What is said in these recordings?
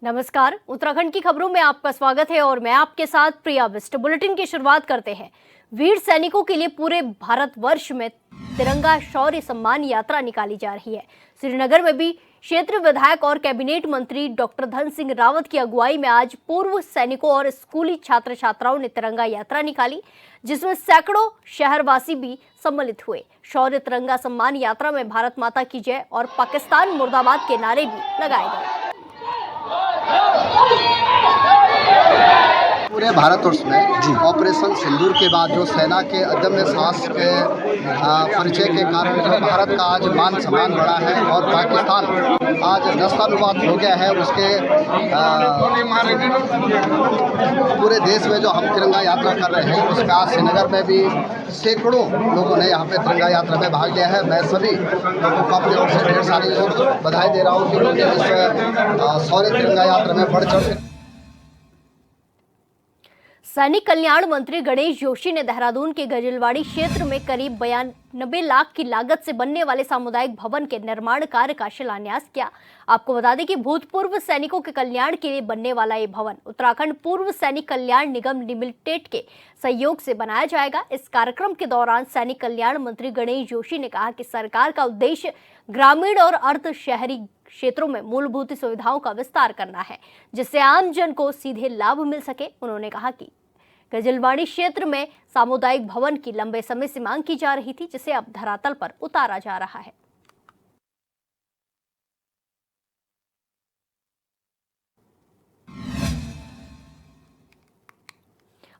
नमस्कार, उत्तराखंड की खबरों में आपका स्वागत है और मैं आपके साथ प्रिया बिष्ट। बुलेटिन की शुरुआत करते हैं। वीर सैनिकों के लिए पूरे भारतवर्ष में तिरंगा शौर्य सम्मान यात्रा निकाली जा रही है। श्रीनगर में भी क्षेत्र विधायक और कैबिनेट मंत्री डॉक्टर धन सिंह रावत की अगुवाई में आज पूर्व सैनिकों और स्कूली छात्र छात्राओं ने तिरंगा यात्रा निकाली, जिसमें सैकड़ों शहरवासी भी सम्मिलित हुए। शौर्य तिरंगा सम्मान यात्रा में भारत माता की जय और पाकिस्तान मुर्दाबाद के नारे भी लगाए गए। पूरे भारतवर्ष में ऑपरेशन सिंदूर के बाद जो सेना के अदम्य साहस के परिचय के कारण जो भारत का आज मान सम्मान बढ़ा है और पाकिस्तान आज नस्तानुवाद हो गया है, उसके पूरे देश में जो हम तिरंगा यात्रा कर रहे हैं उसमें आज श्रीनगर में भी सैकड़ों लोगों ने यहाँ पे तिरंगा यात्रा में भाग लिया है। मैं सभी लोगों को अपनी ओर से ढेर सारी बधाई दे रहा हूँ कि उन्होंने इस शौर्य तिरंगा यात्रा में बढ़ चढ़। सैनिक कल्याण मंत्री गणेश जोशी ने देहरादून के गजलवाड़ी क्षेत्र में करीब 92 लाख की लागत से बनने वाले सामुदायिक भवन के निर्माण कार्य का शिलान्यास किया। आपको बता दें कि भूतपूर्व सैनिकों के कल्याण के लिए बनने वाला ये भवन उत्तराखंड पूर्व सैनिक कल्याण निगम लिमिटेड के सहयोग से बनाया जाएगा। इस कार्यक्रम के दौरान सैनिक कल्याण मंत्री गणेश जोशी ने कहा कि सरकार का उद्देश्य ग्रामीण और अर्ध शहरी क्षेत्रों में मूलभूत सुविधाओं का विस्तार करना है, जिससे आम जन को सीधे लाभ मिल सके। उन्होंने कहा कि गजलवाड़ी क्षेत्र में सामुदायिक भवन की लंबे समय से मांग की जा रही थी, जिसे अब धरातल पर उतारा जा रहा है।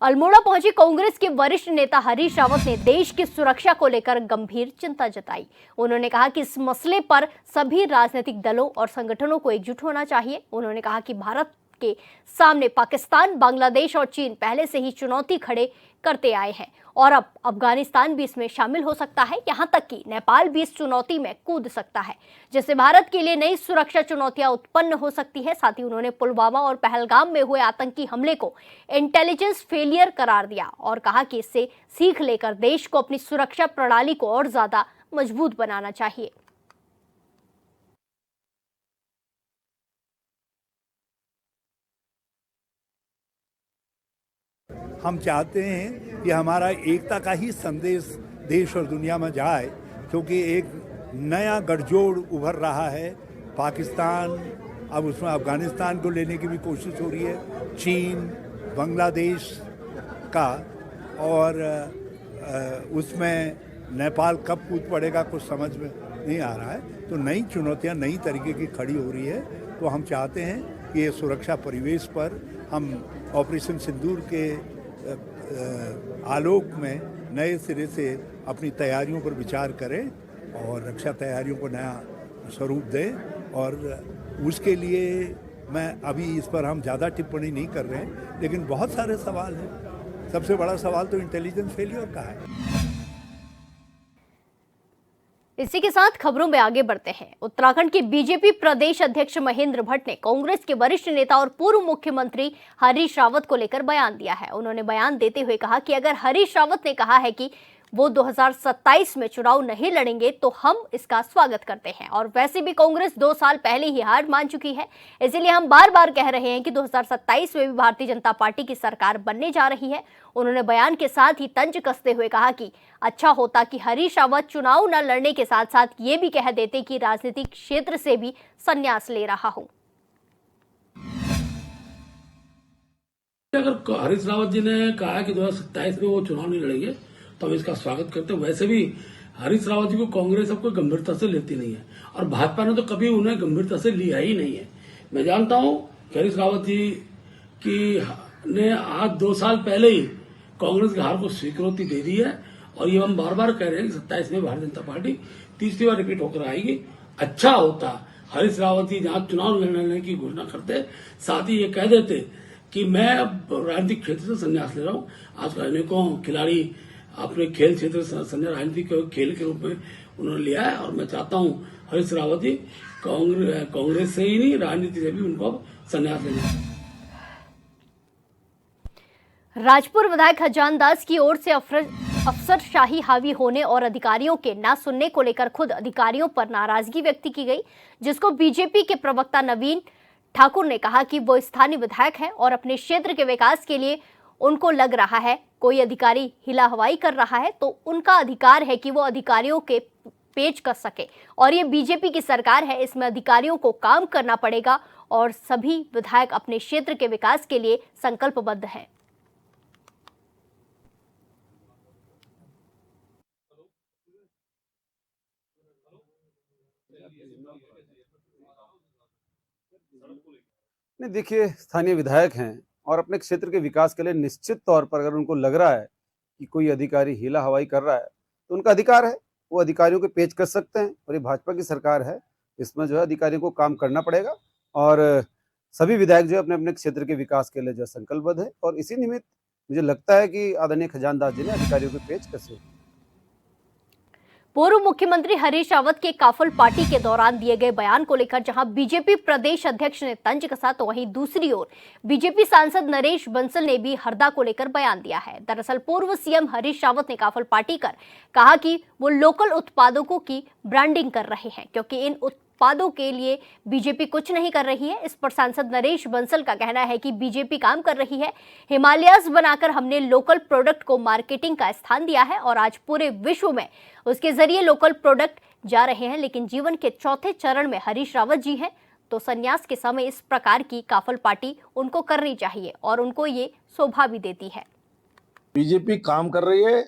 अल्मोड़ा पहुंची कांग्रेस के वरिष्ठ नेता हरीश रावत ने देश की सुरक्षा को लेकर गंभीर चिंता जताई। उन्होंने कहा कि इस मसले पर सभी राजनीतिक दलों और संगठनों को एकजुट होना चाहिए। उन्होंने कहा कि भारत के सामने पाकिस्तान, बांग्लादेश और चीन पहले से ही चुनौती खड़े करते आए हैं और अब अफगानिस्तान भी इसमें शामिल हो सकता है। यहां तक कि नेपाल भी इस चुनौती में कूद सकता है, जिससे भारत के लिए नई सुरक्षा चुनौतियां उत्पन्न हो सकती है। साथ ही उन्होंने पुलवामा और पहलगाम में हुए आतंकी हमले को इंटेलिजेंस फेलियर करार दिया और कहा कि इससे सीख लेकर देश को अपनी सुरक्षा प्रणाली को और ज्यादा मजबूत बनाना चाहिए। हम चाहते हैं कि हमारा एकता का ही संदेश देश और दुनिया में जाए, क्योंकि एक नया गठजोड़ उभर रहा है। पाकिस्तान, अब उसमें अफगानिस्तान को लेने की भी कोशिश हो रही है, चीन, बांग्लादेश का, और उसमें नेपाल कब कूद पड़ेगा कुछ समझ में नहीं आ रहा है। तो नई चुनौतियां नई तरीके की खड़ी हो रही है। तो हम चाहते हैं कि ये सुरक्षा परिवेश पर हम ऑपरेशन सिंदूर के आलोक में नए सिरे से अपनी तैयारियों पर विचार करें और रक्षा तैयारियों को नया स्वरूप दें। और उसके लिए मैं अभी इस पर हम ज़्यादा टिप्पणी नहीं कर रहे हैं, लेकिन बहुत सारे सवाल हैं। सबसे बड़ा सवाल तो इंटेलिजेंस फेलियर का है। इसी के साथ खबरों में आगे बढ़ते हैं। उत्तराखंड के बीजेपी प्रदेश अध्यक्ष महेंद्र भट्ट ने कांग्रेस के वरिष्ठ नेता और पूर्व मुख्यमंत्री हरीश रावत को लेकर बयान दिया है। उन्होंने बयान देते हुए कहा कि अगर हरीश रावत ने कहा है कि वो 2027 में चुनाव नहीं लड़ेंगे तो हम इसका स्वागत करते हैं, और वैसे भी कांग्रेस 2 साल पहले ही हार मान चुकी है। इसीलिए हम बार बार कह रहे हैं कि 2027 में भी भारतीय जनता पार्टी की सरकार बनने जा रही है। उन्होंने बयान के साथ ही तंज कसते हुए कहा कि अच्छा होता कि हरीश रावत चुनाव न लड़ने के साथ साथ ये भी कह देते कि राजनीतिक क्षेत्र से भी संन्यास ले रहा हूं। अगर हरीश रावत जी ने कहा कि 2027 में वो चुनाव नहीं लड़ेंगे तो हम इसका स्वागत करते हैं। वैसे भी हरीश रावत जी को कांग्रेस अब कोई गंभीरता से लेती नहीं है और भाजपा ने तो कभी उन्हें गंभीरता से लिया ही नहीं है। मैं जानता हूं कि हरीश रावत जी की ने आज 2 साल पहले ही कांग्रेस की हार को स्वीकृति दे दी है और ये हम बार बार कह रहे हैं कि 27 में भारतीय जनता पार्टी तीसरी बार रिपीट होकर आएगी। अच्छा होता हरीश रावत जी जहां चुनाव लड़ने की घोषणा करते, साथ ही ये कह देते कि मैं अब राजनीतिक क्षेत्र से संन्यास ले रहा हूं। आज अनेकों खिलाड़ी अपने खेल क्षेत्र से राजनीतिक खेल के रूप में उन्होंने लिया है और मैं चाहता हूं हरीश रावत जी कांग्रेस से ही नहीं, राजनीति से भी उनको संन्यास लेना। राजपुर विधायक खजान दास की ओर से अफसरशाही हावी होने और अधिकारियों के ना सुनने को लेकर खुद अधिकारियों पर नाराजगी व्यक्त की गई, जिसको बीजेपी के प्रवक्ता नवीन ठाकुर ने कहा कि वो स्थानीय विधायक हैं और अपने क्षेत्र के विकास के लिए उनको लग रहा है कोई अधिकारी हिला हवाई कर रहा है तो उनका अधिकार है कि वो अधिकारियों के पेच कर सके और ये बीजेपी की सरकार है, इसमें अधिकारियों को काम करना पड़ेगा और सभी विधायक अपने क्षेत्र के विकास के लिए संकल्पबद्ध हैं। नहीं, देखिए, स्थानीय विधायक हैं और अपने क्षेत्र के विकास के लिए निश्चित तौर पर अगर उनको लग रहा है कि कोई अधिकारी हीला हवाई कर रहा है तो उनका अधिकार है, वो अधिकारियों के पेच कर सकते हैं और ये भाजपा की सरकार है, इसमें जो है अधिकारियों को काम करना पड़ेगा और सभी विधायक जो है अपने अपने क्षेत्र के विकास के लिए जो है संकल्पबद्ध है और इसी निमित्त मुझे लगता है कि आदरणीय खजानदास जी ने अधिकारियों के पेच कसे। पूर्व मुख्यमंत्री हरीश रावत के काफल पार्टी के दौरान दिए गए बयान को लेकर जहां बीजेपी प्रदेश अध्यक्ष ने तंज कसा तो वहीं दूसरी ओर बीजेपी सांसद नरेश बंसल ने भी हरदा को लेकर बयान दिया है। दरअसल पूर्व सीएम हरीश रावत ने काफल पार्टी कर कहा कि वो लोकल उत्पादकों की ब्रांडिंग कर रहे हैं क्योंकि इन उत्पादों के लिए बीजेपी कुछ नहीं कर रही है। इस पर सांसद नरेश बंसल का कहना है कि बीजेपी काम कर रही है, हिमालयस बनाकर हमने लोकल प्रोडक्ट को मार्केटिंग का स्थान दिया है और आज पूरे विश्व में उसके जरिए लोकल प्रोडक्ट जा रहे हैं। लेकिन जीवन के चौथे चरण में हरीश रावत जी हैं तो संन्यास के समय इस प्रकार की काफल पार्टी उनको करनी चाहिए और उनको ये शोभा भी देती है। बीजेपी काम कर रही है,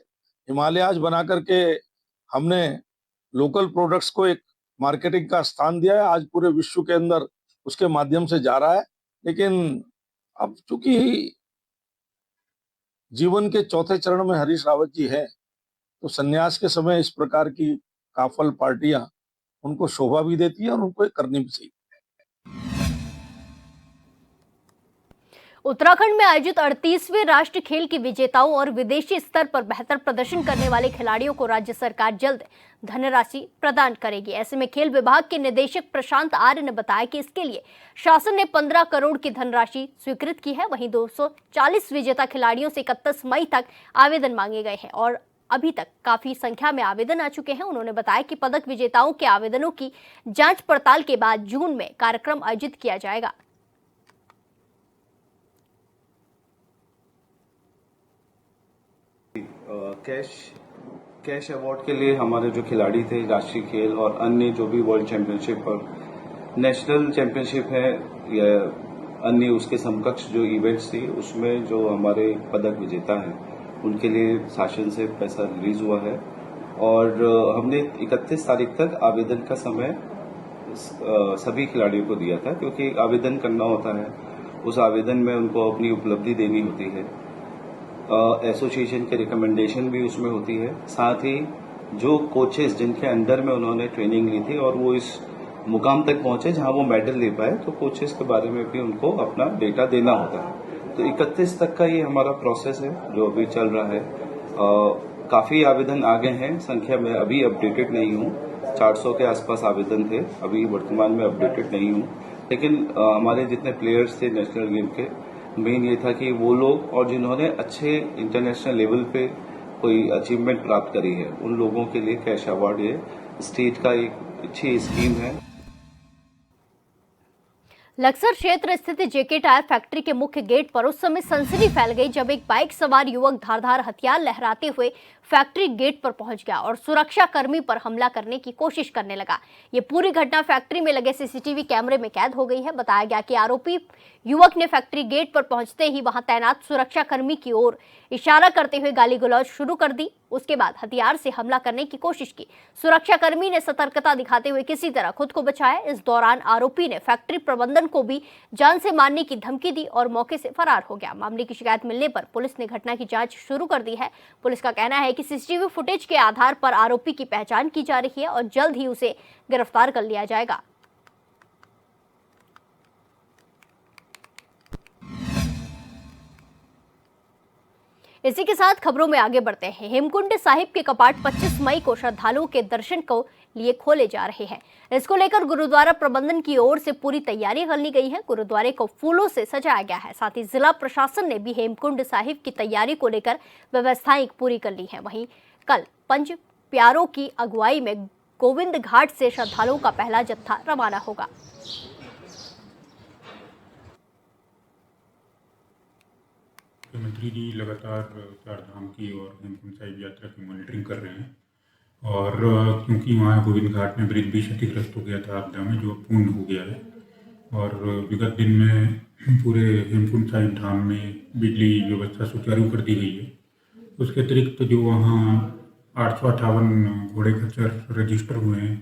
हिमालयस बना करके हमने लोकल प्रोडक्ट्स को एक मार्केटिंग का स्थान दिया है, आज पूरे विश्व के अंदर उसके माध्यम से जा रहा है। लेकिन अब चूंकि जीवन के चौथे चरण में हरीश रावत जी है तो संन्यास के समय इस प्रकार की काफल पार्टियां उनको शोभा भी देती है और उनको ये करनी भी चाहिए। उत्तराखंड में आयोजित 38वें राष्ट्रीय खेल के विजेताओं और विदेशी स्तर पर बेहतर प्रदर्शन करने वाले खिलाड़ियों को राज्य सरकार जल्द धनराशि प्रदान करेगी। ऐसे में खेल विभाग के निदेशक प्रशांत आर्य ने बताया कि इसके लिए शासन ने 15 करोड़ की धनराशि स्वीकृत की है। वहीं 240 विजेता खिलाड़ियों से 31 मई तक आवेदन मांगे गए हैं और अभी तक काफी संख्या में आवेदन आ चुके हैं। उन्होंने बताया कि पदक विजेताओं के आवेदनों की जांच पड़ताल के बाद जून में कार्यक्रम आयोजित किया जाएगा। कैश अवार्ड के लिए हमारे जो खिलाड़ी थे राष्ट्रीय खेल और अन्य जो भी वर्ल्ड चैंपियनशिप और नेशनल चैंपियनशिप है या अन्य उसके समकक्ष जो इवेंट्स थी उसमें जो हमारे पदक विजेता हैं उनके लिए शासन से पैसा रिलीज हुआ है और हमने 31 तारीख तक आवेदन का समय सभी खिलाड़ियों को दिया था क्योंकि आवेदन करना होता है, उस आवेदन में उनको अपनी उपलब्धि देनी होती है, एसोसिएशन के रिकमेंडेशन भी उसमें होती है, साथ ही जो कोचेस जिनके अंडर में उन्होंने ट्रेनिंग ली थी और वो इस मुकाम तक पहुंचे जहां वो मेडल ले पाए तो कोचेस के बारे में भी उनको अपना डेटा देना होता है। तो 31 तक का ये हमारा प्रोसेस है जो अभी चल रहा है। काफी आवेदन आ गए हैं, संख्या में अभी अपडेटेड नहीं हूँ, 400 के आसपास आवेदन थे, अभी वर्तमान में अपडेटेड नहीं हूँ। लेकिन हमारे जितने प्लेयर्स थे नेशनल गेम के, मेन ये था कि वो लोग और जिन्होंने अच्छे इंटरनेशनल लेवल पे कोई अचीवमेंट प्राप्त करी है उन लोगों के लिए कैश अवार्ड ये स्टेट का एक अच्छी स्कीम है। लक्सर क्षेत्र स्थित जेके टायर फैक्ट्री के मुख्य गेट पर उस समय सनसनी फैल गई जब एक बाइक सवार युवक धारदार हथियार लहराते हुए फैक्ट्री गेट पर पहुंच गया और सुरक्षा कर्मी पर हमला करने की कोशिश करने लगा। ये पूरी घटना फैक्ट्री में लगे सीसीटीवी कैमरे में कैद हो गई है। बताया गया कि आरोपी युवक ने फैक्ट्री गेट पर पहुंचते ही वहां तैनात सुरक्षा कर्मी की ओर इशारा करते हुए गाली गलौज शुरू कर दी। उसके बाद हथियार से हमला करने की कोशिश की। सुरक्षा कर्मी ने सतर्कता दिखाते हुए किसी तरह खुद को बचाया। इस दौरान आरोपी ने फैक्ट्री प्रबंधन को भी जान से मारने की धमकी दी और मौके से फरार हो गया। मामले की शिकायत मिलने पर पुलिस ने घटना की जांच शुरू कर दी है। पुलिस का कहना है कि सीसीटीवी फुटेज के आधार पर आरोपी की पहचान की जा रही है और जल्द ही उसे गिरफ्तार कर लिया जाएगा। इसी के साथ खबरों में आगे बढ़ते हैं। हेमकुंड साहिब के कपाट 25 मई को श्रद्धालुओं के दर्शन को लिए खोले जा रहे हैं। इसको लेकर गुरुद्वारा प्रबंधन की ओर से पूरी तैयारी कर ली गई है। गुरुद्वारे को फूलों से सजाया गया है। साथ ही जिला प्रशासन ने भी हेमकुंड साहिब की तैयारी को लेकर व्यवस्थाएं पूरी कर ली है। वहीं कल पंच प्यारों की अगुवाई में गोविंद घाट से श्रद्धालुओं का पहला जत्था रवाना होगा। मुख्यमंत्री जी लगातार चार धाम की और हेमकुंड साहिब यात्रा की मॉनिटरिंग कर रहे हैं और क्योंकि वहाँ गोविंद घाट में ब्रिज भी क्षतिग्रस्त हो गया था आपदा में, जो पूर्ण हो गया है और विगत दिन में पूरे हेमकुंड साहिब धाम में बिजली व्यवस्था सुचारू कर दी गई है। उसके अतिरिक्त जो वहाँ 858 घोड़े खच्चर रजिस्टर हुए हैं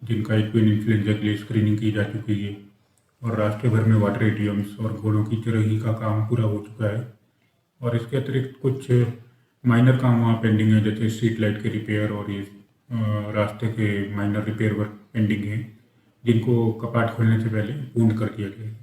जिनका एक्विन इन्फ्लुएंजा के लिए स्क्रीनिंग की जा चुकी है और राष्ट्र भर में वाटर एटीएम्स और घोड़ों की चरही का काम पूरा हो चुका है। और इसके अतिरिक्त कुछ माइनर काम वहाँ पेंडिंग है, जैसे स्ट्रीट लाइट के रिपेयर और ये रास्ते के माइनर रिपेयर वर्क पेंडिंग है, जिनको कपाट खोलने से पहले पूर्ण कर दिया गया है।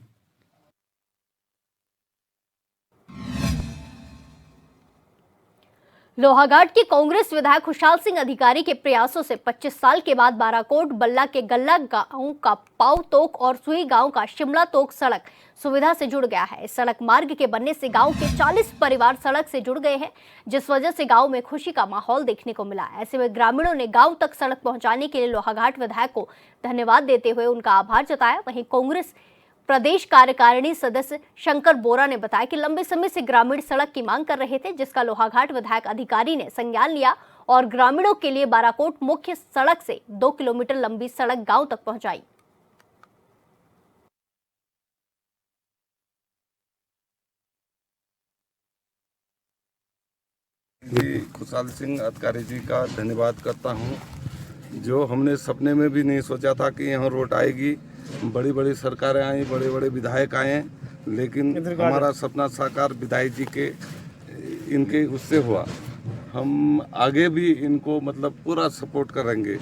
लोहाघाट के कांग्रेस विधायक खुशहाल सिंह अधिकारी के प्रयासों से 25 साल के बाद बाराकोट बल्ला के गल्ला गांव का पाव तोक और सुई गांव का शिमला तोक सड़क सुविधा से जुड़ गया है। इस सड़क मार्ग के बनने से गांव के 40 परिवार सड़क से जुड़ गए हैं, जिस वजह से गांव में खुशी का माहौल देखने को मिला। ऐसे में ग्रामीणों ने गांव तक सड़क पहुंचाने के लिए लोहाघाट विधायक को धन्यवाद देते हुए उनका आभार जताया। वहीं कांग्रेस प्रदेश कार्यकारिणी सदस्य शंकर बोरा ने बताया कि लंबे समय से ग्रामीण सड़क की मांग कर रहे थे, जिसका लोहाघाट विधायक अधिकारी ने संज्ञान लिया और ग्रामीणों के लिए बाराकोट मुख्य सड़क से 2 किलोमीटर लंबी सड़क गांव तक पहुंचाई। खुशहाल सिंह अधिकारी जी का धन्यवाद करता हूं, जो हमने सपने में भी नहीं सोचा था कि यहाँ रोड आएगी। बड़ी बड़ी सरकारें आई, बड़े बड़े विधायक आए, लेकिन हमारा सपना साकार विधायक जी के इनके उससे हुआ। हम आगे भी इनको मतलब पूरा सपोर्ट करेंगे।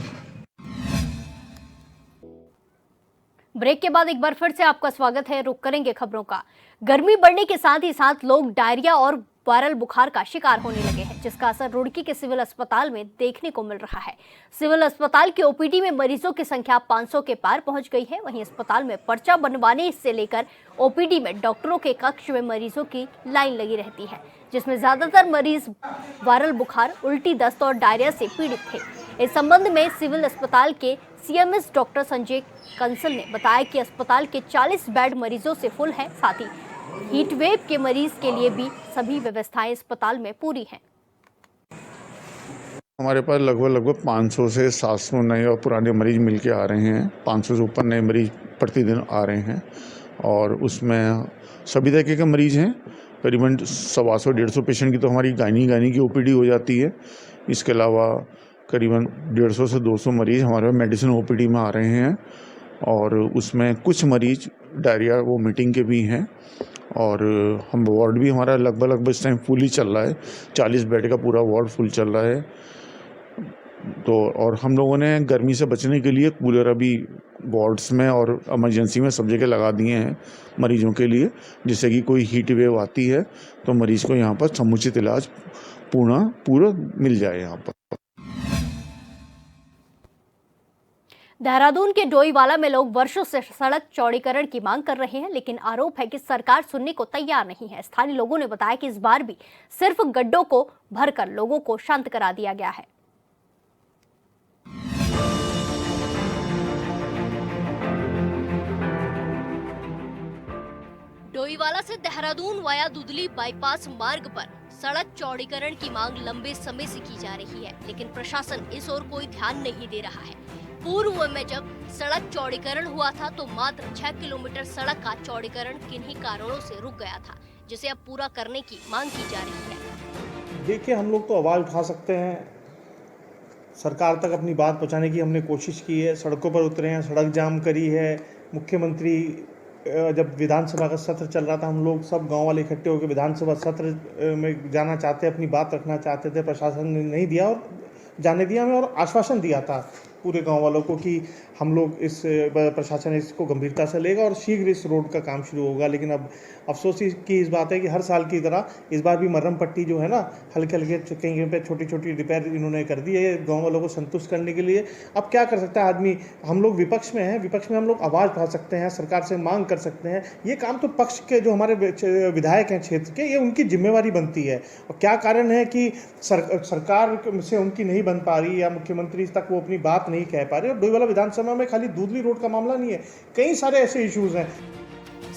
ब्रेक के बाद एक बार फिर से आपका स्वागत है। रुक करेंगे खबरों का। गर्मी बढ़ने के साथ ही साथ लोग डायरिया और वायरल बुखार का शिकार होने लगे हैं, जिसका असर रुड़की के सिविल अस्पताल में देखने को मिल रहा है। सिविल अस्पताल की ओपीडी में मरीजों की संख्या 500 के पार पहुंच गई है। वहीं अस्पताल में पर्चा बनवाने से लेकर ओपीडी में डॉक्टरों के कक्ष में मरीजों की लाइन लगी रहती है, जिसमें ज्यादातर मरीज वायरल बुखार, उल्टी, दस्त और डायरिया से पीड़ित थे। इस संबंध में सिविल अस्पताल के सीएमएस डॉक्टर संजय कंसल ने बताया कि अस्पताल के 40 बेड मरीजों से फुल है। साथ ही हीट वेव के मरीज के लिए भी सभी व्यवस्थाएं अस्पताल में पूरी हैं। हमारे पास लगभग 500 से 700 नए और पुराने मरीज मिलके आ रहे हैं। 500 से ऊपर नए मरीज प्रतिदिन आ रहे हैं और उसमें सभी तरह के मरीज हैं। करीबन 125-150 पेशेंट की तो हमारी गायनी की ओपीडी हो जाती है। इसके अलावा करीबन 150 से 200 मरीज हमारे मेडिसिन ओपीडी में आ रहे हैं और उसमें कुछ मरीज डायरिया वोमिटिंग के भी हैं। और हम वार्ड भी हमारा लगभग इस टाइम फुल ही चल रहा है। 40 बेड का पूरा वार्ड फुल चल रहा है। तो और हम लोगों ने गर्मी से बचने के लिए कूलर अभी वार्ड्स में और इमरजेंसी में सब जगह लगा दिए हैं मरीजों के लिए, जिससे कि कोई हीट वेव आती है तो मरीज को यहाँ पर समुचित इलाज पूरा मिल जाए। यहाँ पर देहरादून के डोईवाला में लोग वर्षों से सड़क चौड़ीकरण की मांग कर रहे हैं, लेकिन आरोप है कि सरकार सुनने को तैयार नहीं है। स्थानीय लोगों ने बताया कि इस बार भी सिर्फ गड्ढों को भरकर लोगों को शांत करा दिया गया है। डोईवाला से देहरादून वाया दुदली बाईपास मार्ग पर सड़क चौड़ीकरण की मांग लंबे समय से की जा रही है, लेकिन प्रशासन इस ओर कोई ध्यान नहीं दे रहा है। पूर्व में जब सड़क चौड़ीकरण हुआ था तो मात्र 6 किलोमीटर सड़क का चौड़ीकरण किन्हीं कारणों से रुक गया था, जिसे अब पूरा करने की मांग की जा रही है। देखिए, हम लोग तो आवाज़ उठा सकते हैं, सरकार तक अपनी बात पहुंचाने की हमने कोशिश की है, सड़कों पर उतरे हैं, सड़क जाम करी है। मुख्यमंत्री जब विधानसभा का सत्र चल रहा था, हम लोग सब गांव वाले इकट्ठे होकर विधानसभा सत्र में जाना चाहते, अपनी बात रखना चाहते थे। प्रशासन ने नहीं दिया और जाने दिया हमें और आश्वासन दिया था पूरे गांव वालों को कि हम लोग इस प्रशासन इसको गंभीरता से लेगा और शीघ्र इस रोड का काम शुरू होगा। लेकिन अब अफसोस की इस बात है कि हर साल की तरह इस बार भी मरहम पट्टी जो है ना, हल्के कहीं पे छोटी छोटी रिपेयर इन्होंने कर दी है गांव वालों को संतुष्ट करने के लिए। अब क्या कर सकता है आदमी, हम लोग विपक्ष में हैं, विपक्ष में हम लोग आवाज़ उठा सकते हैं, सरकार से मांग कर सकते हैं। ये काम तो पक्ष के जो हमारे विधायक हैं क्षेत्र के, ये उनकी जिम्मेवारी बनती है। और क्या कारण है कि सरकार से उनकी नहीं बन पा रही या मुख्यमंत्री तक वो अपनी बात नहीं कह पा रहे। और डोईवाला विधानसभा में खाली दूधली रोड का मामला नहीं है, कई सारे ऐसे इश्यूज हैं।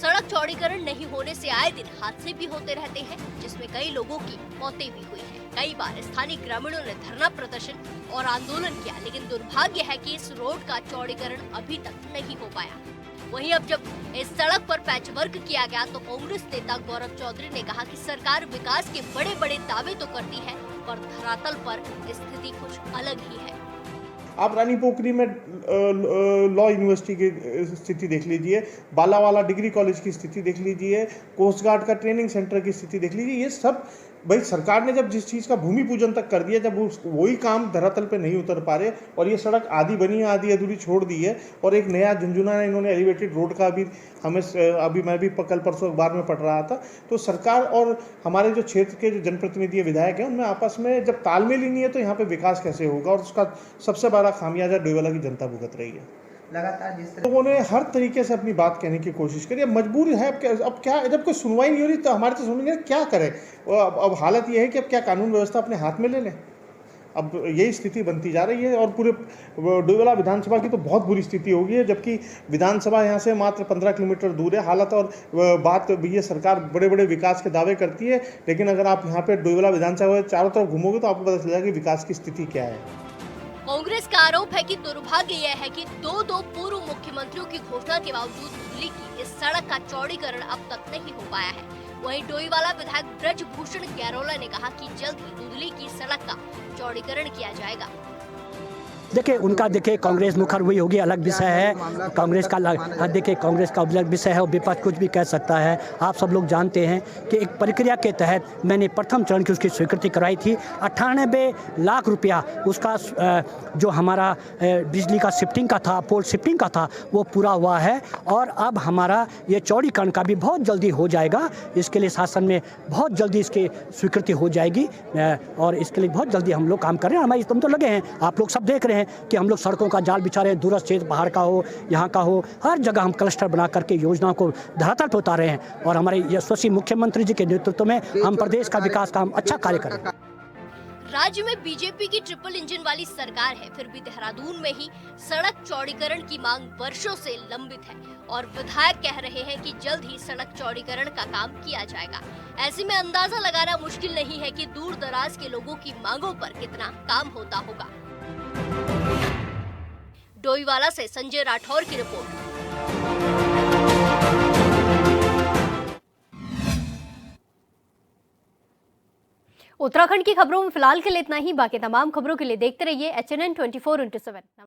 सड़क चौड़ीकरण नहीं होने से आए दिन हादसे भी होते रहते हैं, जिसमें कई लोगों की मौतें भी हुई हैं। कई बार स्थानीय ग्रामीणों ने धरना प्रदर्शन और आंदोलन किया, लेकिन दुर्भाग्य है कि इस रोड का चौड़ीकरण अभी तक नहीं हो पाया। वहीं अब जब इस सड़क पर पैचवर्क किया गया तो कांग्रेस नेता गौरव चौधरी ने कहा कि सरकार विकास के बड़े बड़े दावे तो करती है, पर धरातल पर स्थिति कुछ अलग ही है। आप रानी पोखरी में लॉ यूनिवर्सिटी की स्थिति देख लीजिए, बालावाला डिग्री कॉलेज की स्थिति देख लीजिए, कोस्ट गार्ड का ट्रेनिंग सेंटर की स्थिति देख लीजिए। ये सब भाई सरकार ने जब जिस चीज़ का भूमि पूजन तक कर दिया, जब वही काम धरातल पे नहीं उतर पा रहे और ये सड़क आधी बनी है आधी अधूरी छोड़ दी है, और एक नया झुंझुना इन्होंने एलिवेटेड रोड का अभी मैं भी कल परसों अखबार में पढ़ रहा था। तो सरकार और हमारे जो क्षेत्र के जो जनप्रतिनिधि विधायक हैं उनमें आपस में जब तालमेल ही नहीं है तो यहाँ पे विकास कैसे होगा, और उसका सबसे बड़ा खामियाजा डोईवाला की जनता भुगत रही है। लगातार जिस तरह लोगों ने हर तरीके से अपनी बात कहने की कोशिश करी, अब मजबूर है। अब क्या जब कोई सुनवाई नहीं हो रही तो हमारे तो सुनेंगे क्या करें। अब हालत यह है कि अब क्या कानून व्यवस्था अपने हाथ में ले लें। अब यही स्थिति बनती जा रही है और पूरे डोईवाला विधानसभा की तो बहुत बुरी स्थिति हो गई है, जबकि विधानसभा यहाँ से मात्र 15 किलोमीटर दूर है। हालत और बात ये सरकार बड़े बड़े विकास के दावे करती है, लेकिन अगर आप यहाँ पे डोईवाला विधानसभा चारों तरफ घूमोगे तो आपको पता चलेगा कि विकास की स्थिति क्या है। कांग्रेस का आरोप है कि दुर्भाग्य यह है कि दो पूर्व मुख्यमंत्रियों की घोषणा के बावजूद धुंधली की इस सड़क का चौड़ीकरण अब तक नहीं हो पाया है। वहीं डोईवाला विधायक ब्रजभूषण गैरोला ने कहा कि जल्द ही धुंधली की सड़क का चौड़ीकरण किया जाएगा। देखिए उनका कांग्रेस मुखर हुई होगी, अलग विषय है। कांग्रेस का कांग्रेस का अलग विषय है और विपक्ष कुछ भी कह सकता है। आप सब लोग जानते हैं कि एक प्रक्रिया के तहत मैंने प्रथम चरण की उसकी स्वीकृति कराई थी। 98 लाख रुपया उसका जो हमारा बिजली का शिफ्टिंग का था, पोल शिफ्टिंग का था, वो पूरा हुआ है और अब हमारा ये चौड़ीकरण का भी बहुत जल्दी हो जाएगा। इसके लिए शासन में बहुत जल्दी इसकी स्वीकृति हो जाएगी और इसके लिए बहुत जल्दी हम लोग काम कर रहे हैं। हमारे तुम तो लगे हैं, आप लोग सब देख रहे हैं कि हम लोग सड़कों का जाल बिछा रहे हैं। दूरस्थ क्षेत्र बाहर का हो, यहाँ का हो, हर जगह हम क्लस्टर बना करके योजनाओं को धरातल पर उतार रहे हैं और हमारे यशस्वी मुख्यमंत्री जी के नेतृत्व में हम प्रदेश का विकास का हम अच्छा कार्य कर रहे हैं। राज्य में बीजेपी की ट्रिपल इंजन वाली सरकार है, फिर भी देहरादून में ही सड़क चौड़ीकरण की मांग वर्षों से लंबित है और विधायक कह रहे हैं कि जल्द ही सड़क चौड़ीकरण का काम किया जाएगा। ऐसे में अंदाजा लगाना मुश्किल नहीं है कि दूर दराज के लोगों की मांगों पर कितना काम होता होगा। डोईवाला से संजय राठौर की रिपोर्ट। उत्तराखंड की खबरों में फिलहाल के लिए इतना ही। बाकी तमाम खबरों के लिए देखते रहिए HNN 24/7।